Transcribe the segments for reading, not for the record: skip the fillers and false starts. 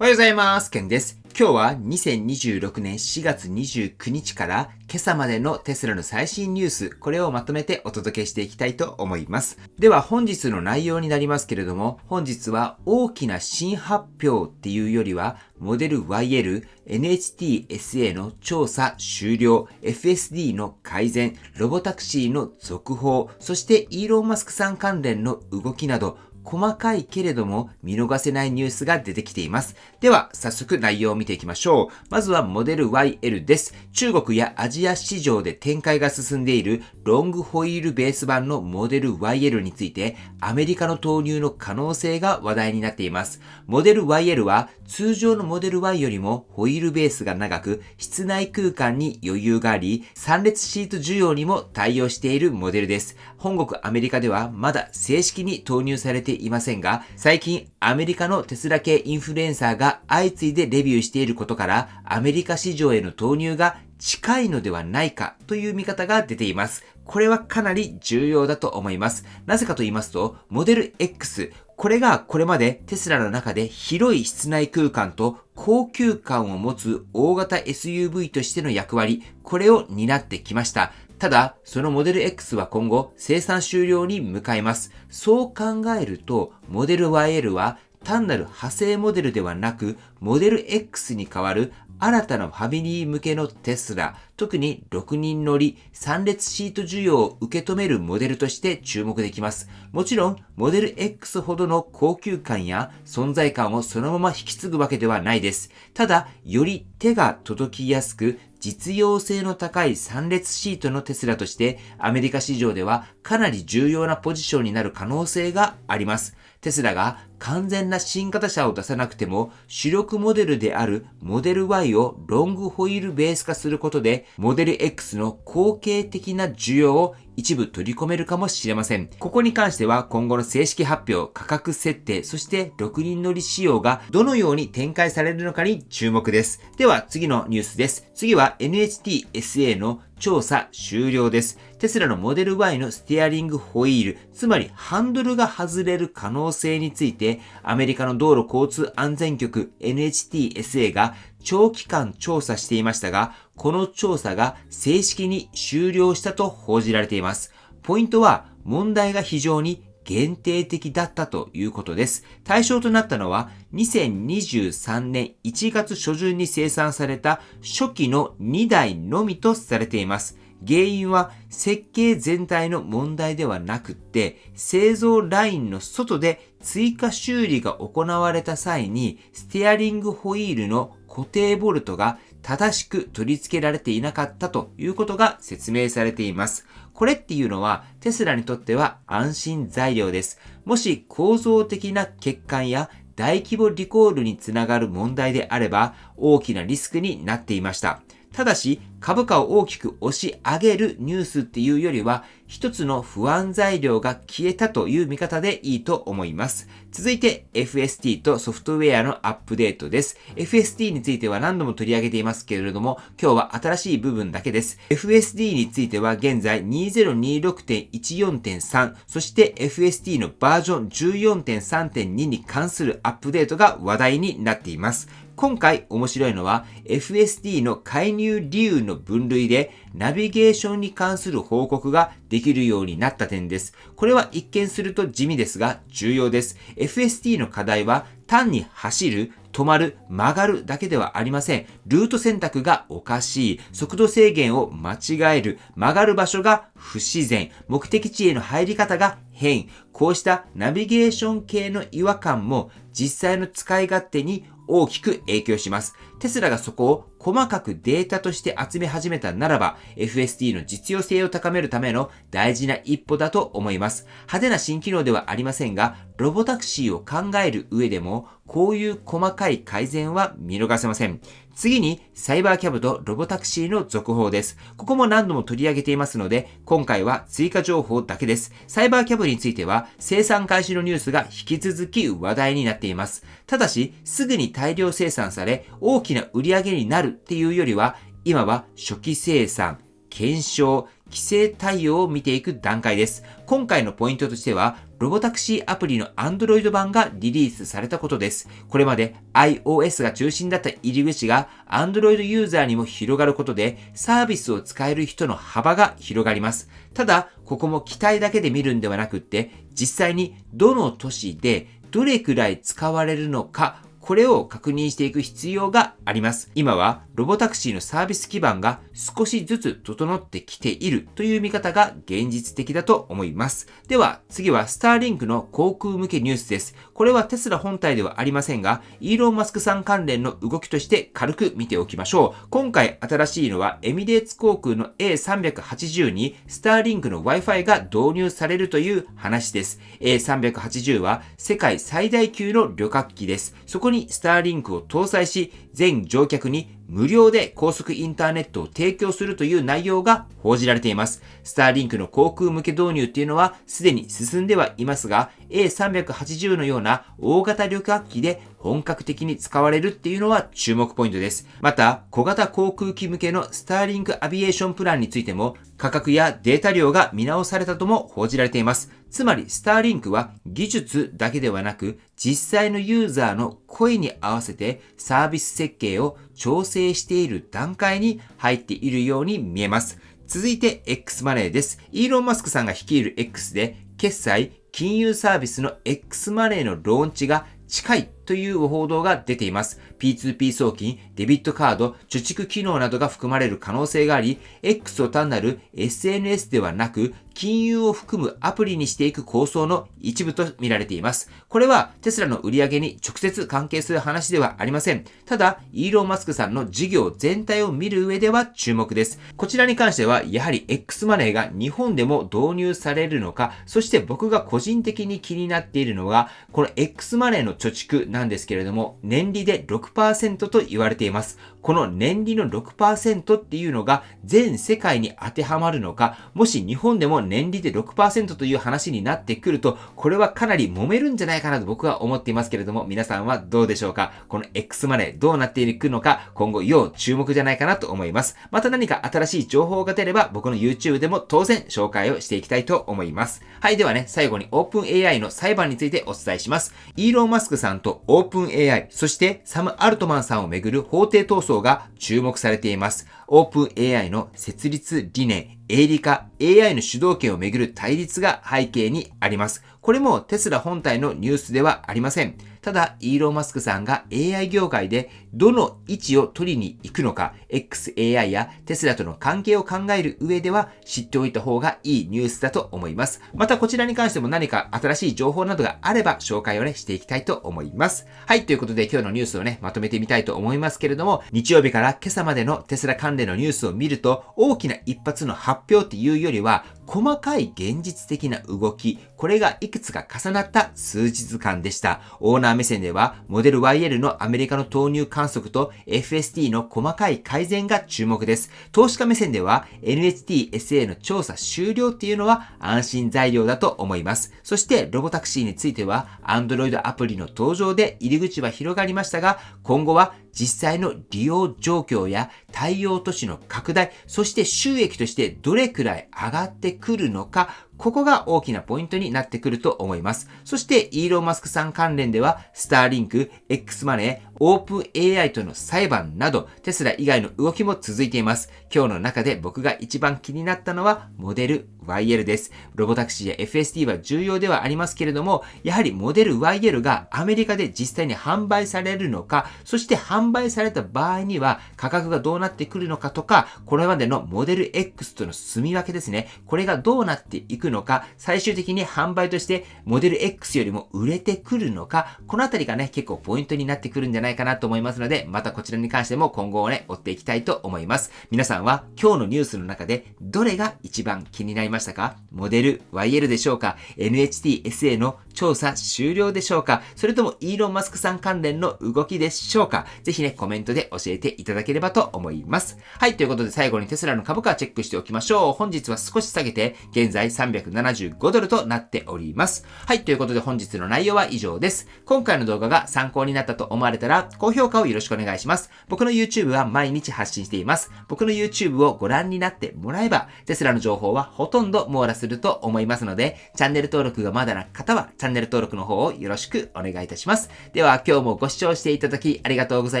おはようございます。ケンです。今日は2026年4月29日から今朝までのテスラの最新ニュース、これをまとめてお届けしていきたいと思います。では本日の内容になりますけれども、本日は大きな新発表っていうよりは、モデル YL、NHTSA の調査終了、FSD の改善、ロボタクシーの続報、そしてイーロン・マスクさん関連の動きなど、細かいけれども見逃せないニュースが出てきています。では早速内容を見ていきましょう。まずはモデル YL です。中国やアジア市場で展開が進んでいるロングホイールベース版のモデル YL についてアメリカの投入の可能性が話題になっています。モデル YL は通常のモデル Y よりもホイールベースが長く室内空間に余裕があり3列シート需要にも対応しているモデルです。本国アメリカではまだ正式に投入されていませんが、最近アメリカのテスラ系インフルエンサーが相次いでレビューしていることからアメリカ市場への投入が近いのではないかという見方が出ています。これはかなり重要だと思います。なぜかと言いますと、モデル X、これがこれまでテスラの中で広い室内空間と高級感を持つ大型 SUV としての役割、これを担ってきました。ただ、そのモデル X は今後生産終了に向かいます。そう考えると、モデル YL は単なる派生モデルではなく、モデル X に代わる新たなファミリー向けのテスラ、特に6人乗り3列シート需要を受け止めるモデルとして注目できます。もちろん、モデル X ほどの高級感や存在感をそのまま引き継ぐわけではないです。ただ、より手が届きやすく、実用性の高い3列シートのテスラとしてアメリカ市場ではかなり重要なポジションになる可能性があります。テスラが完全な新型車を出さなくても主力モデルであるモデル Y をロングホイールベース化することでモデル X の後継的な需要を一部取り込めるかもしれません。ここに関しては今後の正式発表、価格設定、そして6人乗り仕様がどのように展開されるのかに注目です。では次のニュースです。次は NHTSA の調査終了です。テスラのモデル Y のステアリングホイール、つまりハンドルが外れる可能性について、アメリカの道路交通安全局 NHTSA が長期間調査していましたが、この調査が正式に終了したと報じられています。ポイントは問題が非常に限定的だったということです。対象となったのは2023年1月初旬に生産された初期の2台のみとされています。原因は設計全体の問題ではなくって製造ラインの外で追加修理が行われた際にステアリングホイールの固定ボルトが正しく取り付けられていなかったということが説明されています。これっていうのはテスラにとっては安心材料です。もし構造的な欠陥や大規模リコールにつながる問題であれば大きなリスクになっていました。ただし株価を大きく押し上げるニュースっていうよりは一つの不安材料が消えたという見方でいいと思います。続いて FSD とソフトウェアのアップデートです。FSD については何度も取り上げていますけれども今日は新しい部分だけです。FSD については現在 2026.14.3 そして FSD のバージョン 14.3.2 に関するアップデートが話題になっています。今回面白いのは FSD の介入理由の分類でナビゲーションに関する報告ができるようになった点です。これは一見すると地味ですが重要です。FSD の課題は単に走る、止まる、曲がるだけではありません。ルート選択がおかしい、速度制限を間違える、曲がる場所が不自然、目的地への入り方が変。こうしたナビゲーション系の違和感も実際の使い勝手に大きく影響します。テスラがそこを細かくデータとして集め始めたならば FSD の実用性を高めるための大事な一歩だと思います。派手な新機能ではありませんがロボタクシーを考える上でもこういう細かい改善は見逃せません。次にサイバーキャブとロボタクシーの続報です。ここも何度も取り上げていますので今回は追加情報だけです。サイバーキャブについては生産開始のニュースが引き続き話題になっています。ただしすぐに大量生産され大きな売り上げになるっていうよりは今は初期生産、検証、規制対応を見ていく段階です。今回のポイントとしては、ロボタクシーアプリの Android 版がリリースされたことです。これまで iOS が中心だった入り口が Android ユーザーにも広がることで、サービスを使える人の幅が広がります。ただ、ここも期待だけで見るんではなくって、実際にどの都市でどれくらい使われるのか、これを確認していく必要があります。今はロボタクシーのサービス基盤が少しずつ整ってきているという見方が現実的だと思います。では次はスターリンクの航空向けニュースです。これはテスラ本体ではありませんが、イーロン・マスクさん関連の動きとして軽く見ておきましょう。今回新しいのはエミレーツ航空の A380 にスターリンクの Wi-Fi が導入されるという話です。A380 は世界最大級の旅客機です。そこにスターリンクを搭載し、全乗客に無料で高速インターネットを提供するという内容が報じられています。スターリンクの航空向け導入っていうのはすでに進んではいますが、A380 のような大型旅客機で本格的に使われるっていうのは注目ポイントです。また、小型航空機向けのスターリンクアビエーションプランについても価格やデータ量が見直されたとも報じられています。つまり、スターリンクは技術だけではなく、実際のユーザーの声に合わせてサービス設計を調整している段階に入っているように見えます。続いて X マネーです。イーロン・マスクさんが率いる X で、決済、金融サービスの X マネーのローンチが近いという報道が出ています。P2P 送金、デビットカード、貯蓄機能などが含まれる可能性があり、X を単なる SNS ではなく、金融を含むアプリにしていく構想の一部と見られています。これはテスラの売り上げに直接関係する話ではありません。ただ、イーロン・マスクさんの事業全体を見る上では注目です。こちらに関しては、やはり X マネーが日本でも導入されるのか、そして僕が個人的に気になっているのが、この X マネーの貯蓄なんですけれども、年利で 6% と言われています。この年利の 6% っていうのが全世界に当てはまるのか、もし日本でも年利で 6% という話になってくると、これはかなり揉めるんじゃないかなと僕は思っていますけれども、皆さんはどうでしょうか？この X マネーどうなっていくのか、今後要注目じゃないかなと思います。また何か新しい情報が出れば、僕の YouTube でも当然紹介をしていきたいと思います。はい、ではね、最後に OpenAI の裁判についてお伝えします。イーロン・マスクさんと OpenAI、そしてサム・アルトマンさんをめぐる法廷闘争が注目されています。OpenAI の設立理念、営利化、AI の主導権をめぐる対立が背景にあります。これもテスラ本体のニュースではありません。ただ、イーロン・マスクさんが AI 業界でどの位置を取りに行くのか、XAI やテスラとの関係を考える上では知っておいた方がいいニュースだと思います。またこちらに関しても何か新しい情報などがあれば紹介をね、していきたいと思います。はい、ということで今日のニュースをね、まとめてみたいと思いますけれども、日曜日から今朝までのテスラ関連のニュースを見ると、大きな一発の発表っていうよりは、細かい現実的な動き、これがいくつか重なった数日間でした。オーナー目線では、モデル YL のアメリカの投入観測と FST の細かい改善が注目です。投資家目線では、NHTSA の調査終了っていうのは安心材料だと思います。そして、ロボタクシーについては、Android アプリの登場で入り口は広がりましたが、今後は実際の利用状況や対応都市の拡大、そして収益としてどれくらい上がってくるのか、ここが大きなポイントになってくると思います。そして、イーロン・マスクさん関連では、スターリンク、X マネー、オープン AI との裁判など、テスラ以外の動きも続いています。今日の中で僕が一番気になったのは、モデル YL です。ロボタクシーや FST は重要ではありますけれども、やはりモデル YL がアメリカで実際に販売されるのか、そして販売された場合には価格がどうなってくるのかとか、これまでのモデル X との住み分けですね。これがどうなっていくのか、最終的に販売としてモデル X よりも売れてくるのか、このあたりがね、結構ポイントになってくるんじゃないかなと思いますので、またこちらに関しても今後をね、追っていきたいと思います。皆さんは今日のニュースの中でどれが一番気になりましたか？モデル YL でしょうか？ NHTSA の調査終了でしょうか？それともイーロン・マスクさん関連の動きでしょうか？ぜひね、コメントで教えていただければと思います。はい、ということで最後にテスラの株価チェックしておきましょう。本日は少し下げて、現在300 375ドルとなっております。はい、ということで本日の内容は以上です。今回の動画が参考になったと思われたら、高評価をよろしくお願いします。僕の YouTube は毎日発信しています。僕の YouTube をご覧になってもらえば、テスラの情報はほとんど網羅すると思いますので、チャンネル登録がまだな方は、チャンネル登録の方をよろしくお願いいたします。では、今日もご視聴していただきありがとうござ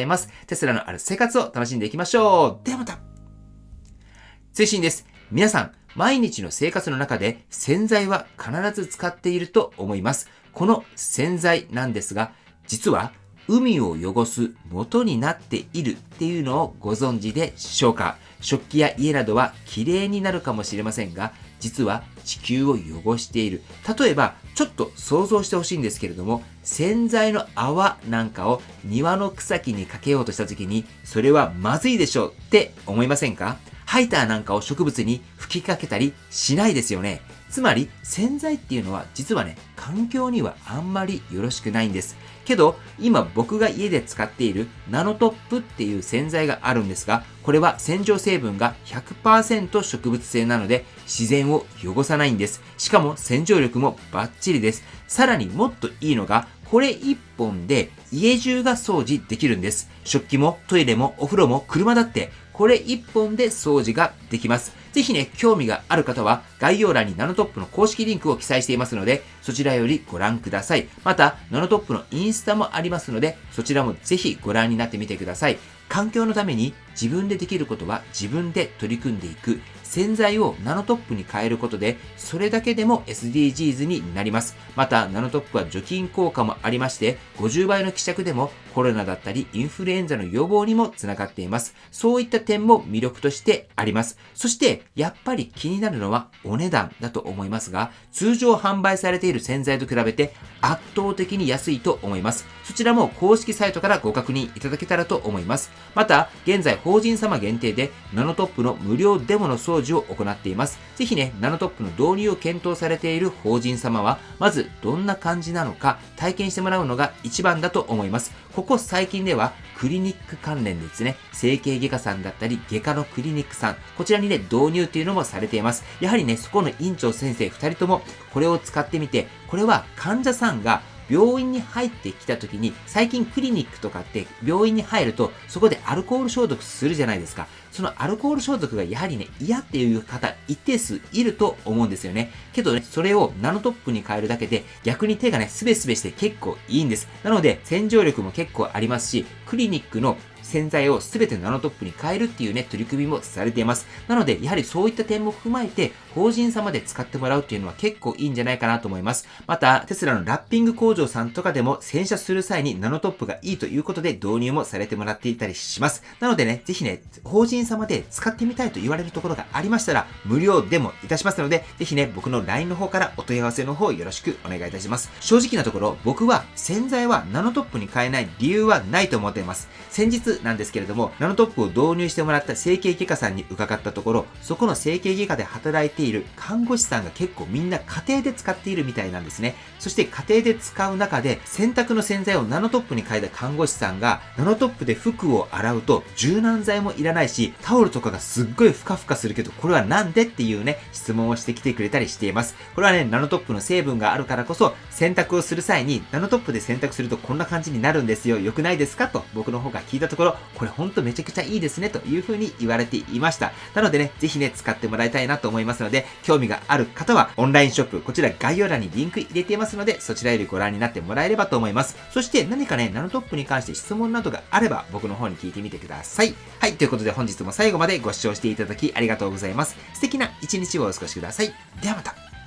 います。テスラのある生活を楽しんでいきましょう。ではまた。追伸です。皆さん、毎日の生活の中で洗剤は必ず使っていると思います。この洗剤なんですが、実は海を汚す元になっているっていうのをご存知でしょうか？食器や家などは綺麗になるかもしれませんが、実は地球を汚している。例えば、ちょっと想像してほしいんですけれども、洗剤の泡なんかを庭の草木にかけようとした時に、それはまずいでしょうって思いませんか？ハイターなんかを植物に吹きかけたりしないですよね。つまり洗剤っていうのは実はね、環境にはあんまりよろしくないんです。けど、今僕が家で使っているナノトップっていう洗剤があるんですが、これは洗浄成分が 100% 植物性なので自然を汚さないんです。しかも洗浄力もバッチリです。さらにもっといいのが、これ1本で家中が掃除できるんです。食器もトイレもお風呂も車だって、これ1本で掃除ができます。ぜひね、興味がある方は概要欄にナノトップの公式リンクを記載していますので、そちらよりご覧ください。また、ナノトップのインスタもありますので、そちらもぜひご覧になってみてください。環境のために自分でできることは自分で取り組んでいく。洗剤をナノトップに変えることで、それだけでも SDGs になります。また、ナノトップは除菌効果もありまして、50倍の希釈でもコロナだったりインフルエンザの予防にもつながっています。そういった点も魅力としてあります。そして、やっぱり気になるのはお値段だと思いますが、通常販売されている洗剤と比べて圧倒的に安いと思います。そちらも公式サイトからご確認いただけたらと思います。また、現在法人様限定でナノトップの無料デモの掃除を行っています。ぜひね、ナノトップの導入を検討されている法人様は、まずどんな感じなのか体験してもらうのが一番だと思います。ここ最近ではクリニック関連ですね、整形外科さんだったり外科のクリニックさん、こちらにね、導入っていうのもされています。やはりね、そこの院長先生2人ともこれを使ってみて、これは患者さんが病院に入ってきた時に、最近クリニックとかって病院に入るとそこでアルコール消毒するじゃないですか。そのアルコール消毒がやはりね、嫌っていう方一定数いると思うんですよね。けどね、それをナノトップに変えるだけで逆に手がね、スベスベして結構いいんです。なので洗浄力も結構ありますし、クリニックの洗剤をすべてナノトップに変えるっていうね、取り組みもされています。なので、やはりそういった点も踏まえて、法人様で使ってもらうっていうのは結構いいんじゃないかなと思います。また、テスラのラッピング工場さんとかでも洗車する際にナノトップがいいということで導入もされてもらっていたりします。なのでね、ぜひね、法人様で使ってみたいと言われるところがありましたら、無料でもいたしますので、ぜひね、僕の LINE の方からお問い合わせの方よろしくお願いいたします。正直なところ、僕は洗剤はナノトップに変えない理由はないと思っています。先日なんですけれども、ナノトップを導入してもらった整形外科さんに伺ったところ、そこの整形外科で働いている看護師さんが結構みんな家庭で使っているみたいなんですね。そして家庭で使う中で、洗濯の洗剤をナノトップに変えた看護師さんが、ナノトップで服を洗うと柔軟剤もいらないし、タオルとかがすっごいふかふかするけど、これはなんでっていうね、質問をしてきてくれたりしています。これはね、ナノトップの成分があるからこそ、洗濯をする際に、ナノトップで洗濯するとこんな感じになるんですよ。良くないですかと僕の方が聞いたところ、これほんとめちゃくちゃいいですねという風に言われていました。なのでね、ぜひね、使ってもらいたいなと思いますので、興味がある方はオンラインショップ、こちら概要欄にリンク入れていますので、そちらよりご覧になってもらえればと思います。そして何かね、ナノトップに関して質問などがあれば、僕の方に聞いてみてください。はい、ということで本日も最後までご視聴していただきありがとうございます。素敵な一日をお過ごしください。ではまた。